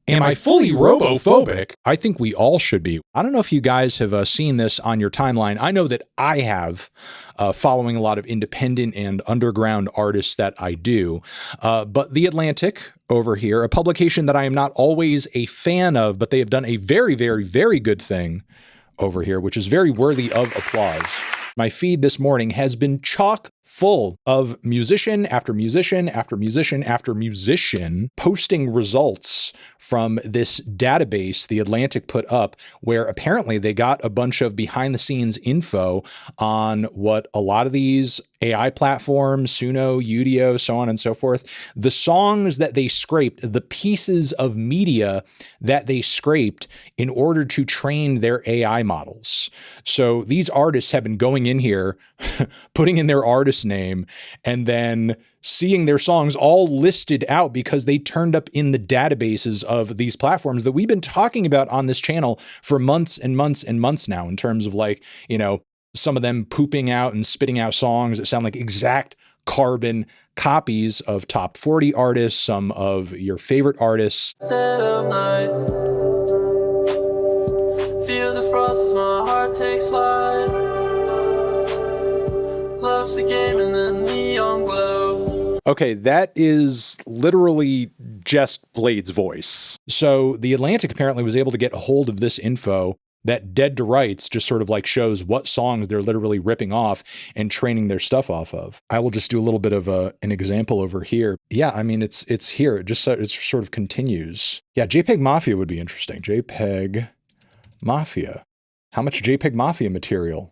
Am I fully robophobic? I think we all should be. I don't know if you guys have seen this on your timeline. I know that I have, following a lot of independent and underground artists that I do. But The Atlantic over here, a publication that I am not always a fan of, but they have done a very, very, very good thing over here, which is very worthy of applause. My feed this morning has been chock full of musician after musician after musician after musician posting results from this database The Atlantic put up, where apparently they got a bunch of behind the scenes info on what a lot of these AI platforms, Suno, Udio, so on and so forth, the songs that they scraped, the pieces of media that they scraped in order to train their AI models. So these artists have been going in here, putting in their artist name, and then seeing their songs all listed out because they turned up in the databases of these platforms that we've been talking about on this channel for months and months and months now, in terms of, like, you know, some of them pooping out and spitting out songs that sound like exact carbon copies of top 40 artists, some of your favorite artists. Dead of night. Feel the frost as my heart takes flight. Love's the game in the neon glow. Okay, that is literally just Blade's voice. So The Atlantic apparently was able to get a hold of this info that Dead to Rights just sort of like shows what songs they're literally ripping off and training their stuff off of. I will just do a little bit of an example over here. Yeah, I mean, it's here. It sort of continues. Yeah, JPEG Mafia would be interesting. JPEG Mafia. How much JPEG Mafia material?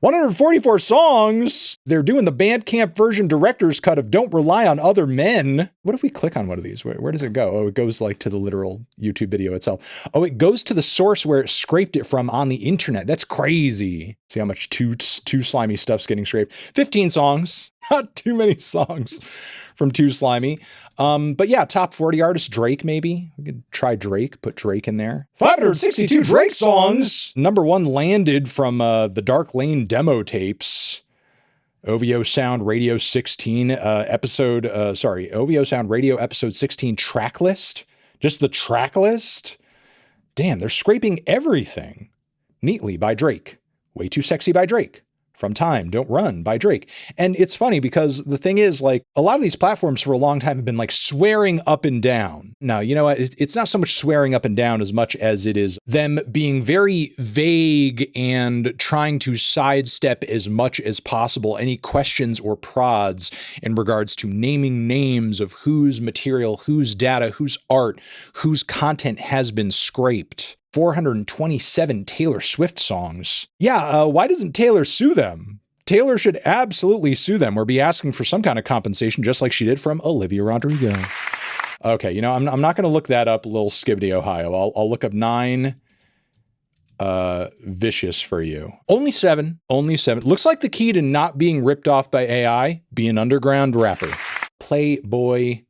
144 songs. They're doing the Bandcamp version director's cut of Don't Rely on Other Men. What if we click on one of these? Where does it go? Oh, it goes like to the literal YouTube video itself. Oh, it goes to the source where it scraped it from on the internet. That's crazy. See how much too slimy stuff's getting scraped. 15 songs. Not too many songs from Too Slimy. But yeah, top 40 artists, Drake maybe. We could try Drake, put Drake in there. 562 Drake songs. Number one landed from the Dark Lane demo tapes. OVO Sound Radio 16 OVO Sound Radio episode 16 track list. Just the track list. Damn, they're scraping everything. Neatly by Drake. Way Too Sexy by Drake. From Time, Don't Run by Drake. And it's funny because the thing is, like, a lot of these platforms for a long time have been like swearing up and down. Now, you know what? It's not so much swearing up and down as much as it is them being very vague and trying to sidestep as much as possible any questions or prods in regards to naming names of whose material, whose data, whose art, whose content has been scraped. 427 Taylor Swift songs. Yeah, why doesn't Taylor sue them? Taylor should absolutely sue them or be asking for some kind of compensation, just like she did from Olivia Rodrigo. Okay, you know, I'm not going to look that up, little Skibbity, Ohio. I'll look up 9 Vicious for you. Only 7. Looks like the key to not being ripped off by AI, be an underground rapper. Playboy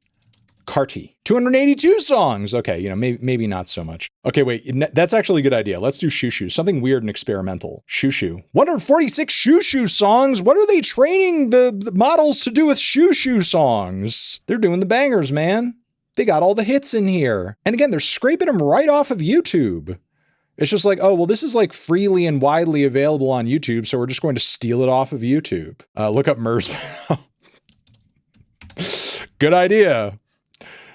Carti. 282 songs. Okay, you know, maybe not so much. Okay, wait, that's actually a good idea. Let's do Shoo Shoo, something weird and experimental. Shoo Shoo. 146 Shoo Shoo songs. What are they training the models to do with Shoo Shoo songs? They're doing the bangers, man. They got all the hits in here. And again, they're scraping them right off of YouTube. It's just like, oh, well, this is like freely and widely available on YouTube, so we're just going to steal it off of YouTube. Look up Merzbow. Good idea.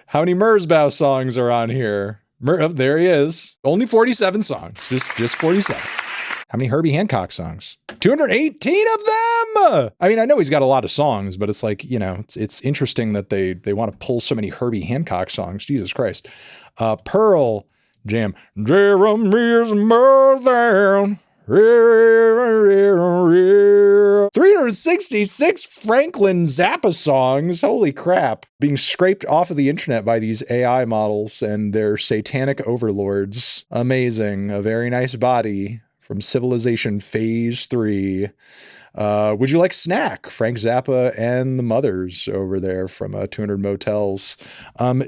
How many Merzbow songs are on here? Oh, there he is. Only 47 songs. Just 47. How many Herbie Hancock songs? 218 of them! I mean, I know he's got a lot of songs, but it's like, you know, it's interesting that they want to pull so many Herbie Hancock songs. Jesus Christ. Pearl Jam. Jeremy's Murder. 366 Franklin Zappa songs. Holy crap. Being scraped off of the internet by these AI models and their satanic overlords. Amazing. A Very Nice Body from Civilization Phase 3. Would You Like Snack? Frank Zappa and the Mothers over there from 200 Motels.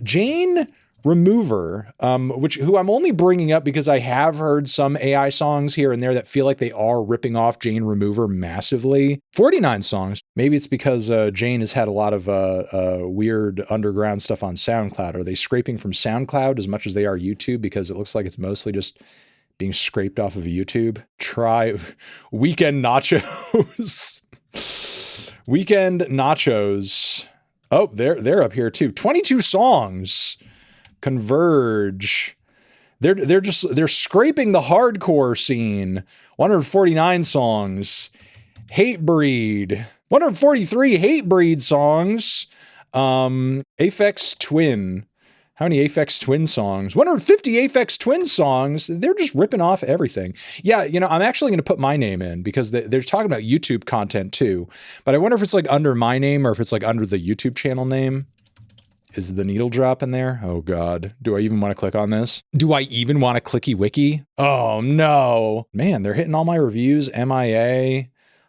Jane Remover, who I'm only bringing up because I have heard some AI songs here and there that feel like they are ripping off Jane Remover massively. 49 songs. Maybe it's because Jane has had a lot of weird underground stuff on SoundCloud. Are they scraping from SoundCloud as much as they are YouTube? Because it looks like it's mostly just being scraped off of YouTube. Try Weekend Nachos. Weekend Nachos. Oh, they're up here too. 22 songs. Converge. They're scraping the hardcore scene. 149 songs. Hatebreed. 143 Hatebreed songs. Aphex Twin. How many Aphex Twin songs? 150 Aphex Twin songs. They're just ripping off everything. Yeah, you know, I'm actually going to put my name in because they're talking about YouTube content too. But I wonder if it's like under my name or if it's like under the YouTube channel name. Is the needle drop in there? Oh God. Do I even want to click on this? Do I even want to clicky wiki? Oh no. Man, they're hitting all my reviews. MIA.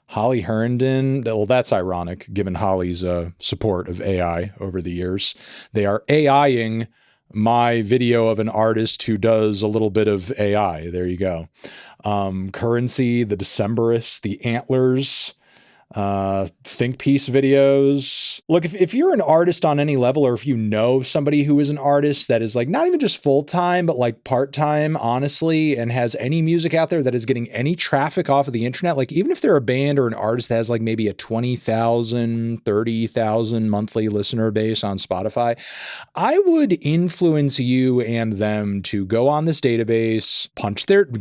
Holly Herndon. Well, that's ironic given Holly's support of AI over the years. They are AIing my video of an artist who does a little bit of AI. There you go. Currency, the Decemberists, the Antlers, think piece videos. Look, if you're an artist on any level, or if you know somebody who is an artist that is like not even just full-time, but like part-time, honestly, and has any music out there that is getting any traffic off of the internet, like even if they're a band or an artist that has like maybe a 20,000, 30,000 monthly listener base on Spotify, I would influence you and them to go on this database,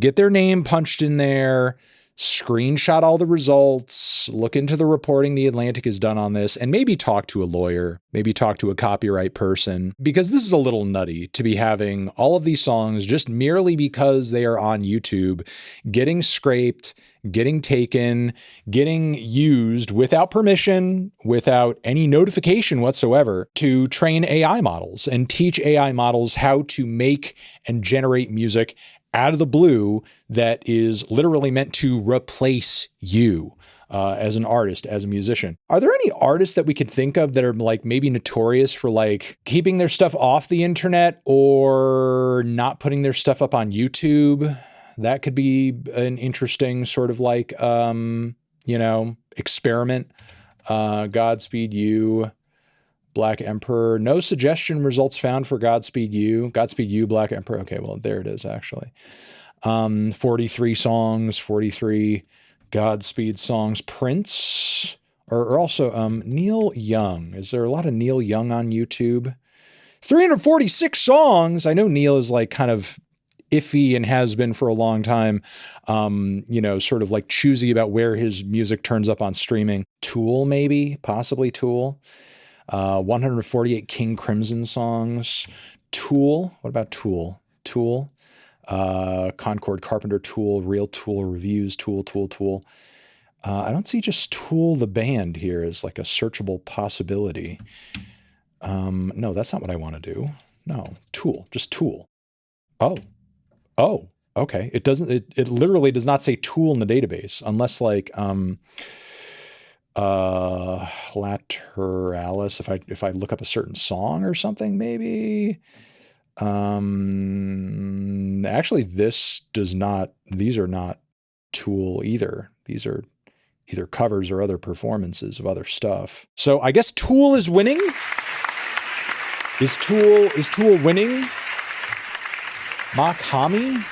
get their name punched in there, screenshot all the results, look into the reporting The Atlantic has done on this, and maybe talk to a lawyer, maybe talk to a copyright person, because this is a little nutty to be having all of these songs just merely because they are on YouTube, getting scraped, getting taken, getting used without permission, without any notification whatsoever to train AI models and teach AI models how to make and generate music out of the blue that is literally meant to replace you as an artist, as a musician. Are there any artists that we could think of that are like maybe notorious for like keeping their stuff off the internet or not putting their stuff up on YouTube? That could be an interesting sort of like, experiment. Godspeed You. Black Emperor. No suggestion results found for Godspeed You. Godspeed You, Black Emperor. Okay, well, there it is, actually. 43 songs, 43 Godspeed songs. Prince, or also Neil Young. Is there a lot of Neil Young on YouTube? 346 songs. I know Neil is like kind of iffy and has been for a long time, sort of like choosy about where his music turns up on streaming. Tool, maybe, possibly Tool. 148 King Crimson songs. Tool. What about Tool? Tool. Concord Carpenter, Tool, Real Tool Reviews, Tool. I don't see just Tool the band here as like a searchable possibility. No, that's not what I want to do. No, Tool, just Tool. Oh, okay. It doesn't, it literally does not say Tool in the database unless like, Lateralis, if I look up a certain song or something, maybe. Actually these are not Tool either. These are either covers or other performances of other stuff. So I guess Tool is winning. Is Tool winning? Mark Hami?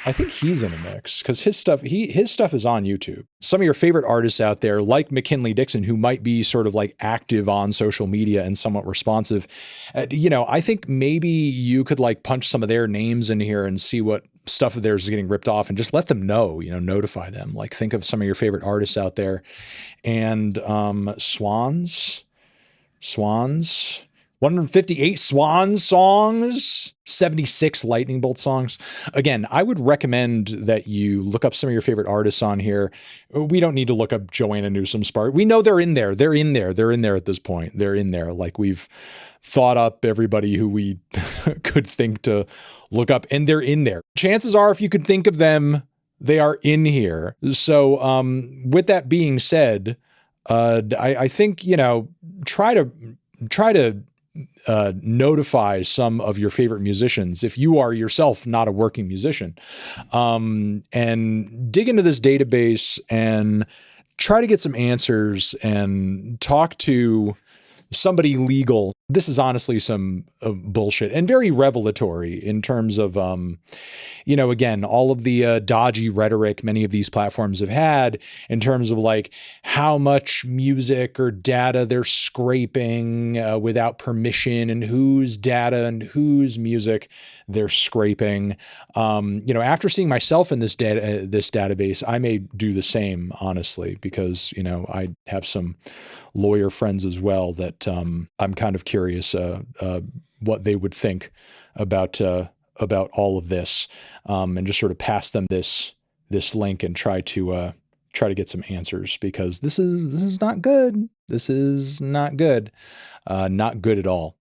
I think he's in a mix because his stuff is on YouTube. Some of your favorite artists out there, like McKinley Dixon, who might be sort of like active on social media and somewhat responsive. I think maybe you could like punch some of their names in here and see what stuff of theirs is getting ripped off and just let them know, notify them. Like think of some of your favorite artists out there. And Swans. 158 Swan songs, 76 Lightning Bolt songs. Again, I would recommend that you look up some of your favorite artists on here. We don't need to look up Joanna Newsom's part. We know they're in there. They're in there at this point. They're in there. Like we've thought up everybody who we could think to look up, and they're in there. Chances are, if you could think of them, they are in here. So with that being said, I think, try to notify some of your favorite musicians if you are yourself not a working musician, and dig into this database and try to get some answers and talk to somebody legal. This is honestly some bullshit and very revelatory in terms of, again, all of the dodgy rhetoric many of these platforms have had in terms of like how much music or data they're scraping without permission, and whose data and whose music they're scraping. After seeing myself in this database, I may do the same, honestly, because, I have some lawyer friends as well that I'm kind of curious what they would think about all of this, and just sort of pass them this link and try to get some answers, because this is not good. This is not good. Not good at all.